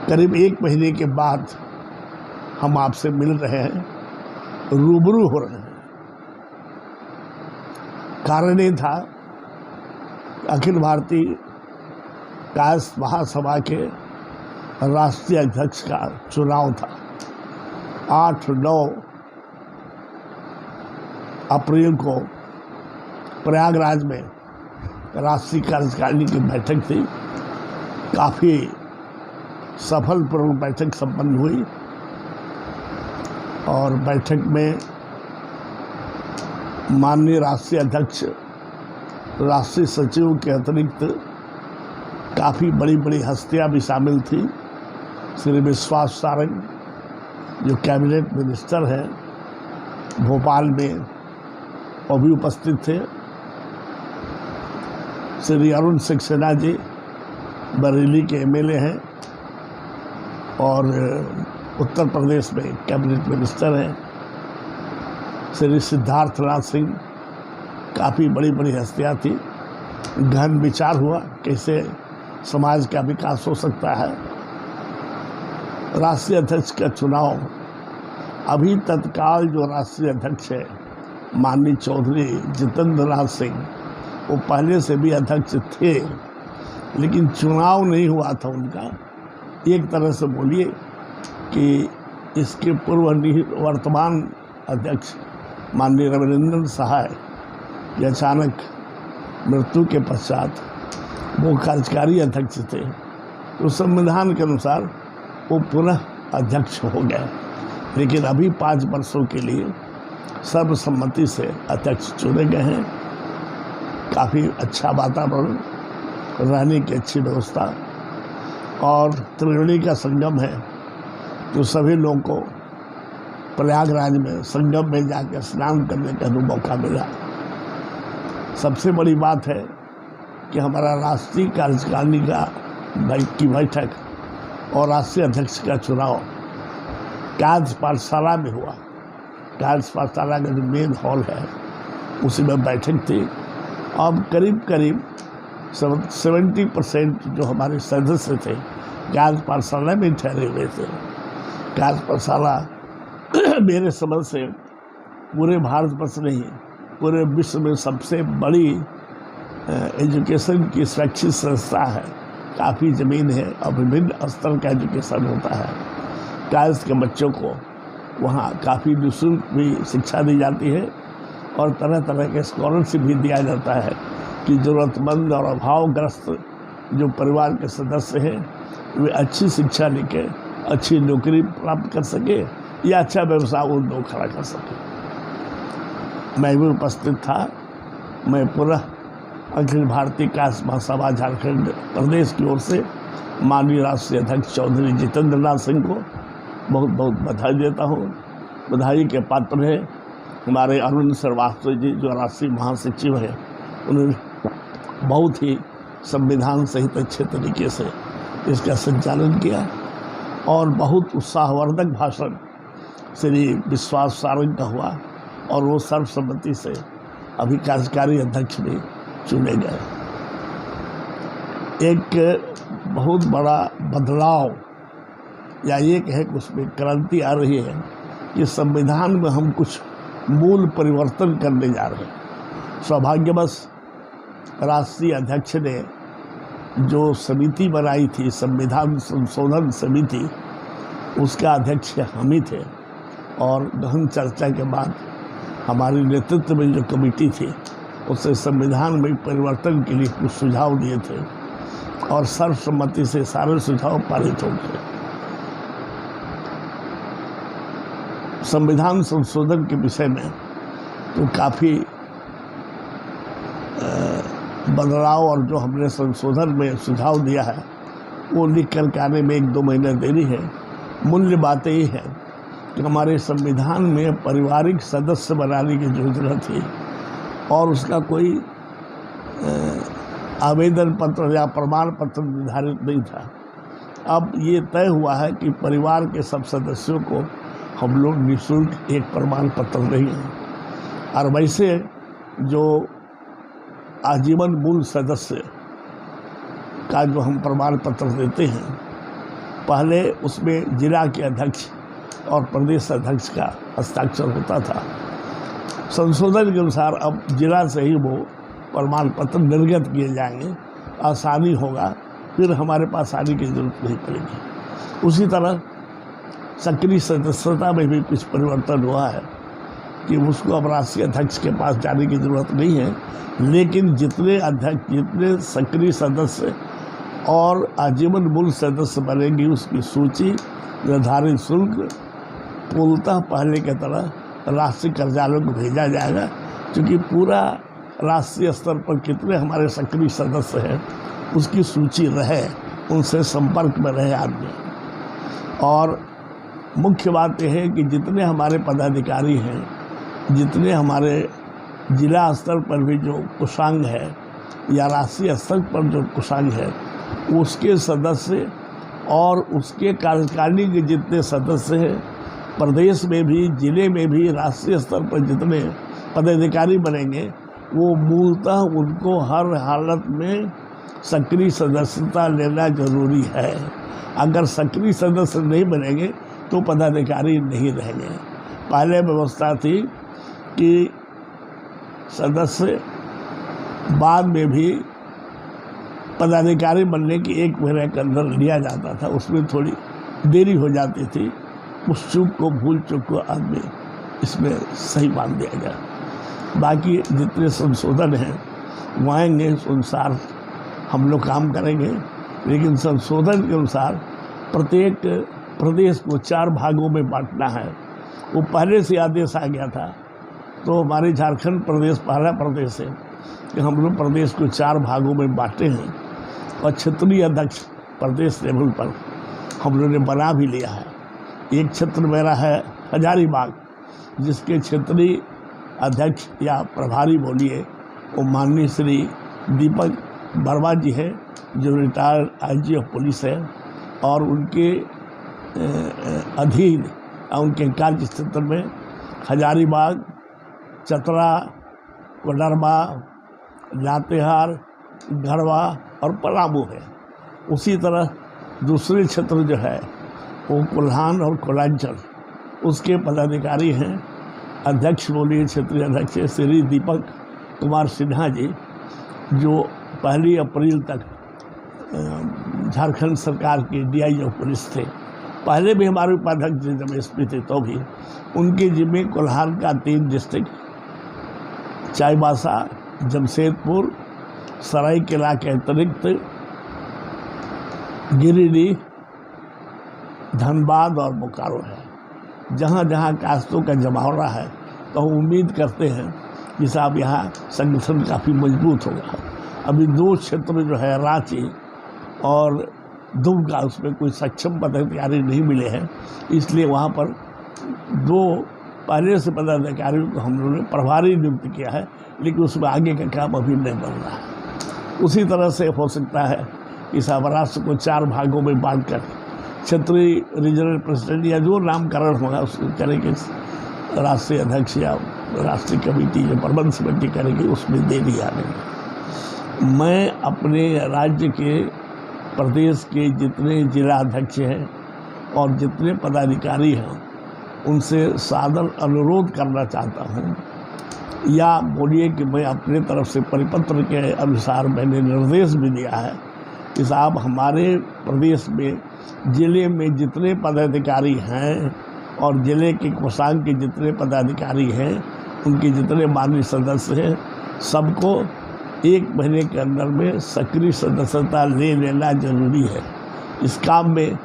करीब 1 महीने के बाद हम आपसे मिल रहे हैं, रूबरू हो रहे हैं। कारण ये था, अखिल भारतीय कायस्थ महासभा के राष्ट्रीय अध्यक्ष का चुनाव था। 8-9 अप्रैल को प्रयागराज में राष्ट्रीय कार्यकारिणी की बैठक थी। काफ़ी सफलपूर्वक बैठक संपन्न हुई और बैठक में माननीय राष्ट्रीय अध्यक्ष, राष्ट्रीय सचिव के अतिरिक्त काफ़ी बड़ी बड़ी हस्तियां भी शामिल थी। श्री विश्वास सारंग जो कैबिनेट मिनिस्टर हैं भोपाल में, वो भी उपस्थित थे। श्री अरुण सक्सेना जी बरेली के एमएलए हैं और उत्तर प्रदेश में कैबिनेट मिनिस्टर हैं। श्री सिद्धार्थनाथ सिंह, काफ़ी बड़ी बड़ी हस्तियाँ थी। गहन विचार हुआ कैसे समाज का विकास हो सकता है। राष्ट्रीय अध्यक्ष का चुनाव, अभी तत्काल जो राष्ट्रीय अध्यक्ष है माननीय चौधरी जितेंद्र नाथ सिंह, वो पहले से भी अध्यक्ष थे, लेकिन चुनाव नहीं हुआ था उनका। एक तरह से बोलिए कि इसके पूर्व वर्तमान अध्यक्ष माननीय रविंद्रन सहाय के अचानक मृत्यु के पश्चात वो कार्यकारी अध्यक्ष थे, तो संविधान के अनुसार वो पुनः अध्यक्ष हो गए। लेकिन अभी 5 वर्षों के लिए सर्वसम्मति से अध्यक्ष चुने गए हैं। काफ़ी अच्छा वातावरण, रहने की अच्छी व्यवस्था और त्रिवेणी का संगम है, तो सभी लोगों को प्रयागराज में संगम में जाकर स्नान करने का भी मौका मिला। सबसे बड़ी बात है कि हमारा राष्ट्रीय कार्यकारिणी की बैठक और राष्ट्रीय अध्यक्ष का चुनाव कार्य पाठशाला में हुआ। कार्य पाठशाला का जो मेन हॉल है उसी में बैठक थी। अब करीब 70% जो हमारे सदस्य थे कार्य पाठशाला में ठहरे हुए थे। कार्य पाठशाला मेरे समझ से पूरे भारतवर्ष नहीं, पूरे विश्व में सबसे बड़ी एजुकेशन की स्वैच्छिक संस्था है। काफ़ी ज़मीन है और विभिन्न स्तर का एजुकेशन होता है। कायस्थ के बच्चों को वहाँ काफ़ी निःशुल्क भी शिक्षा दी जाती है और तरह तरह के स्कॉलरशिप भी दिया जाता है कि ज़रूरतमंद और अभावग्रस्त जो परिवार के सदस्य हैं वे अच्छी शिक्षा लेकर अच्छी नौकरी प्राप्त कर सके या अच्छा व्यवसाय उद्योग खड़ा कर सके। मैं भी उपस्थित था। मैं पूरा अखिल भारतीय कायस्थ महासभा झारखंड प्रदेश की ओर से माननीय राष्ट्रीय अध्यक्ष चौधरी जितेंद्र नाथ सिंह को बहुत बहुत बधाई देता हूँ। बधाई के पात्र हैं हमारे अरुण श्रीवास्तव जी जो राष्ट्रीय महासचिव हैं। उन्होंने बहुत ही संविधान सहित अच्छे तरीके से इसका संचालन किया और बहुत उत्साहवर्धक भाषण श्री विश्वास सारंग का हुआ और वो सर्वसम्मति से अभी कार्यकारी अध्यक्ष भी चुने गए। एक बहुत बड़ा बदलाव या ये कहे कि उसमें क्रांति आ रही है कि संविधान में हम कुछ मूल परिवर्तन करने जा रहे हैं। सौभाग्यवश राष्ट्रीय अध्यक्ष ने जो समिति बनाई थी, संविधान संशोधन समिति, उसका अध्यक्ष हम ही थे और गहन चर्चा के बाद हमारे नेतृत्व में जो कमेटी थी उससे संविधान में परिवर्तन के लिए कुछ सुझाव दिए थे और सर्वसम्मति से सारे सुझाव पारित हो गए। संविधान संशोधन के विषय में तो काफ़ी बदलाव और जो हमने संशोधन में सुझाव दिया है वो लिख कर आने में 1-2 महीने देरी है। मूल्य बात यही है कि हमारे संविधान में पारिवारिक सदस्य बनाने की योजना थी और उसका कोई आवेदन पत्र या प्रमाण पत्र निर्धारित नहीं था। अब ये तय हुआ है कि परिवार के सब सदस्यों को हम लोग निःशुल्क एक प्रमाण पत्र देंगे और वैसे जो आजीवन मूल सदस्य का जो हम प्रमाण पत्र देते हैं पहले उसमें जिला के अध्यक्ष और प्रदेश अध्यक्ष का हस्ताक्षर होता था। संशोधन के अनुसार अब जिला से ही वो प्रमाण पत्र निर्गत किए जाएंगे, आसानी होगा, फिर हमारे पास आने की जरूरत नहीं पड़ेगी। उसी तरह सक्रिय सदस्यता में भी कुछ परिवर्तन हुआ है कि उसको अब राष्ट्रीय अध्यक्ष के पास जाने की ज़रूरत नहीं है, लेकिन जितने अध्यक्ष, जितने सक्रिय सदस्य और आजीवन मूल सदस्य बनेंगी उसकी सूची, निर्धारित शुल्क पूर्णतः पहले की तरह राष्ट्रीय कार्यालयों को भेजा जाएगा, क्योंकि पूरा राष्ट्रीय स्तर पर कितने हमारे सक्रिय सदस्य हैं उसकी सूची रहे, उनसे संपर्क में रहे आदमी। और मुख्य बात यह है कि जितने हमारे पदाधिकारी हैं, जितने हमारे जिला स्तर पर भी जो कोषांग है या राष्ट्रीय स्तर पर जो कोषांग है, उसके सदस्य और उसके कार्यकारिणी के जितने सदस्य हैं, प्रदेश में भी, जिले में भी, राष्ट्रीय स्तर पर जितने पदाधिकारी बनेंगे, वो मूलतः उनको हर हालत में सक्रिय सदस्यता लेना जरूरी है। अगर सक्रिय सदस्य नहीं बनेंगे तो पदाधिकारी नहीं रहेंगे। पहले व्यवस्था थी कि सदस्य बाद में भी पदाधिकारी बनने की 1 महीने के अंदर लिया जाता था, उसमें थोड़ी देरी हो जाती थी। उस चूक को, भूल चूक को आदमी इसमें सही मान दिया गया। बाकी जितने संशोधन हैं वो आएंगे, उस अनुसार हम लोग काम करेंगे, लेकिन संशोधन के अनुसार प्रत्येक प्रदेश को 4 भागों में बांटना है। वो पहले से आदेश आ गया था, तो हमारे झारखंड प्रदेश पहला प्रदेश है कि हम लोग प्रदेश को 4 भागों में बांटे हैं, और क्षेत्रीय अध्यक्ष प्रदेश लेवल पर हम लोगों ने बना भी लिया है। एक क्षेत्र मेरा है हजारीबाग, जिसके क्षेत्रीय अध्यक्ष या प्रभारी बोलिए वो माननीय श्री दीपक वर्मा जी है, जो रिटायर्ड आईजी ऑफ पुलिस है, और उनके अधीन उनके कार्य क्षेत्र में हजारीबाग, चतरा, कोडरमा, लातेहार, गढ़वा और पलामू है। उसी तरह दूसरे क्षेत्र जो है वो कोल्हान और कोलांचल, उसके पदाधिकारी हैं। अध्यक्ष बोलिए क्षेत्रीय अध्यक्ष श्री दीपक कुमार सिन्हा जी, जो 1 अप्रैल तक झारखंड सरकार के डीआई ऑफ पुलिस थे। पहले भी हमारे उपाध्यक्ष जब एसपी थे तो भी उनके जिम्मे कोल्हान का 3 डिस्ट्रिक्ट, चाईबासा, जमशेदपुर, सरायकेला के अतिरिक्त गिरिडीह, धनबाद और बोकारो है। जहाँ जहाँ कास्तों का जमावड़ा है, तो हम उम्मीद करते हैं कि साहब यहाँ संगठन काफ़ी मजबूत होगा। अभी 2 क्षेत्र जो है, रांची और दुमका, उसमें कोई सक्षम पदाधिकारी नहीं मिले हैं, इसलिए वहाँ पर 2 पहले से पदाधिकारियों को हम लोगों ने प्रभारी नियुक्त किया है, लेकिन उसमें आगे का काम अभी नहीं बन रहा है। उसी तरह से हो सकता है कि साहब राष्ट्र को 4 भागों में बांटकर क्षेत्रीय रीजनल प्रेसिडेंट या जो नामकरण होगा उसको करेंगे, राष्ट्रीय अध्यक्ष या राष्ट्रीय कमेटी जो प्रबंध समिति करेगी, उसमें दे दिया जाएगा। मैं अपने राज्य के, प्रदेश के जितने जिला अध्यक्ष हैं और जितने पदाधिकारी हैं, उनसे सादर अनुरोध करना चाहता हूँ, या बोलिए कि मैं अपने तरफ से परिपत्र के अनुसार मैंने निर्देश भी दिया है कि साहब हमारे प्रदेश में, ज़िले में जितने पदाधिकारी हैं और ज़िले के कोषांग के जितने पदाधिकारी हैं, उनके जितने माननीय सदस्य हैं, सबको 1 महीने के अंदर में सक्रिय सदस्यता ले लेना जरूरी है। इस काम में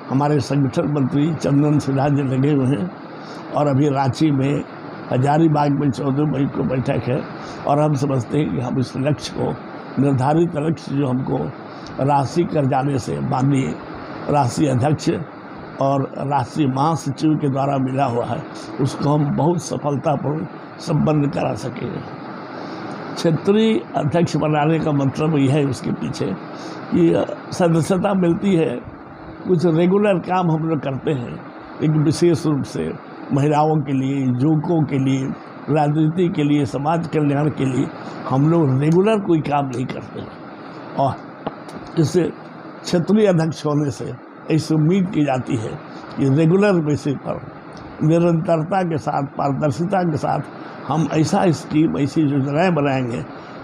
हमारे संगठन मंत्री चंदन सिन्हा जी लगे हुए हैं, और अभी रांची में, हजारीबाग में 14 मई को बैठक है, और हम समझते हैं कि हम इस लक्ष्य को, निर्धारित लक्ष्य जो हमको राष्ट्रीय कार्यालय से माननीय राष्ट्रीय अध्यक्ष और राष्ट्रीय महासचिव के द्वारा मिला हुआ है, उसको हम बहुत सफलतापूर्वक संपन्न करा सकेंगे। क्षेत्रीय अध्यक्ष बनाने का मतलब यह है उसके पीछे कि सदस्यता मिलती है, कुछ रेगुलर काम हम लोग करते हैं, लेकिन विशेष रूप से महिलाओं के लिए, युवकों के लिए, राजनीति के लिए, समाज कल्याण के लिए हम लोग रेगुलर कोई काम नहीं करते हैं। और इससे क्षेत्रीय अध्यक्ष होने से ऐसी उम्मीद की जाती है कि रेगुलर बेसिस पर निरंतरता के साथ, पारदर्शिता के साथ हम ऐसा स्कीम, ऐसी योजनाएं बनाएंगे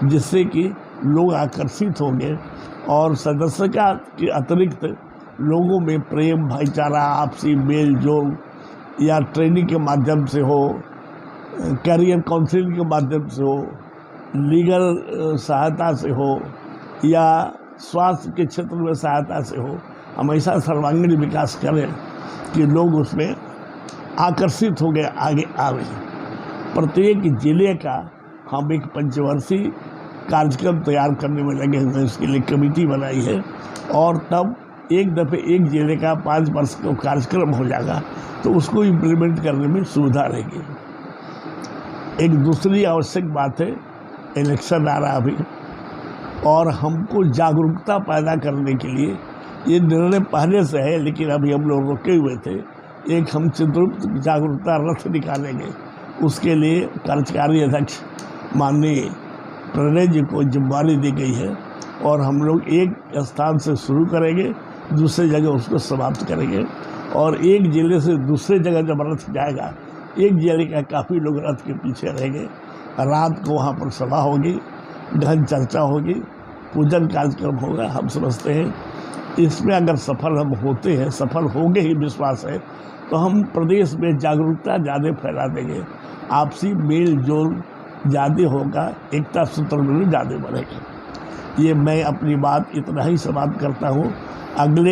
जिससे कि लोग आकर्षित होंगे और सदस्यता के अतिरिक्त लोगों में प्रेम, भाईचारा, आपसी मेल जोल या ट्रेनिंग के माध्यम से हो, कैरियर काउंसलिंग के माध्यम से हो, लीगल सहायता से हो या स्वास्थ्य के क्षेत्र में सहायता से हो, हम ऐसा सर्वांगीण विकास करें कि लोग उसमें आकर्षित हो गए, आगे आवे। प्रत्येक जिले का हम एक पंचवर्षीय कार्यक्रम तैयार करने में लगे हुए हैं, इसके लिए कमेटी बनाई है और तब एक दफ़े एक जिले का 5 वर्ष का कार्यक्रम हो जाएगा तो उसको इम्प्लीमेंट करने में सुविधा रहेगी। एक दूसरी आवश्यक बात है, इलेक्शन आ रहा अभी और हमको जागरूकता पैदा करने के लिए ये निर्णय पहले से है, लेकिन अभी हम लोग रुके हुए थे। एक हम चित्रगुप्त जागरूकता रथ निकालेंगे, उसके लिए कार्यकारी अध्यक्ष माननीय प्रणय जी को जिम्मेदारी दी गई है और हम लोग एक स्थान से शुरू करेंगे, दूसरे जगह उसको समाप्त करेंगे और एक जिले से दूसरे जगह जब रथ जाएगा, एक जिले का काफ़ी लोग रथ के पीछे रहेंगे। रात को वहाँ पर सभा होगी, गहन चर्चा होगी, पूजन कार्यक्रम होगा। हम समझते हैं इसमें अगर सफल हम होते हैं, सफल होंगे ही विश्वास है, तो हम प्रदेश में जागरूकता ज़्यादा फैला देंगे, आपसी मेल जोल ज़्यादा होगा, एकता सूत्र में ज़्यादा बढ़ेगा। ये मैं अपनी बात इतना ही समाप्त करता हूँ। अगले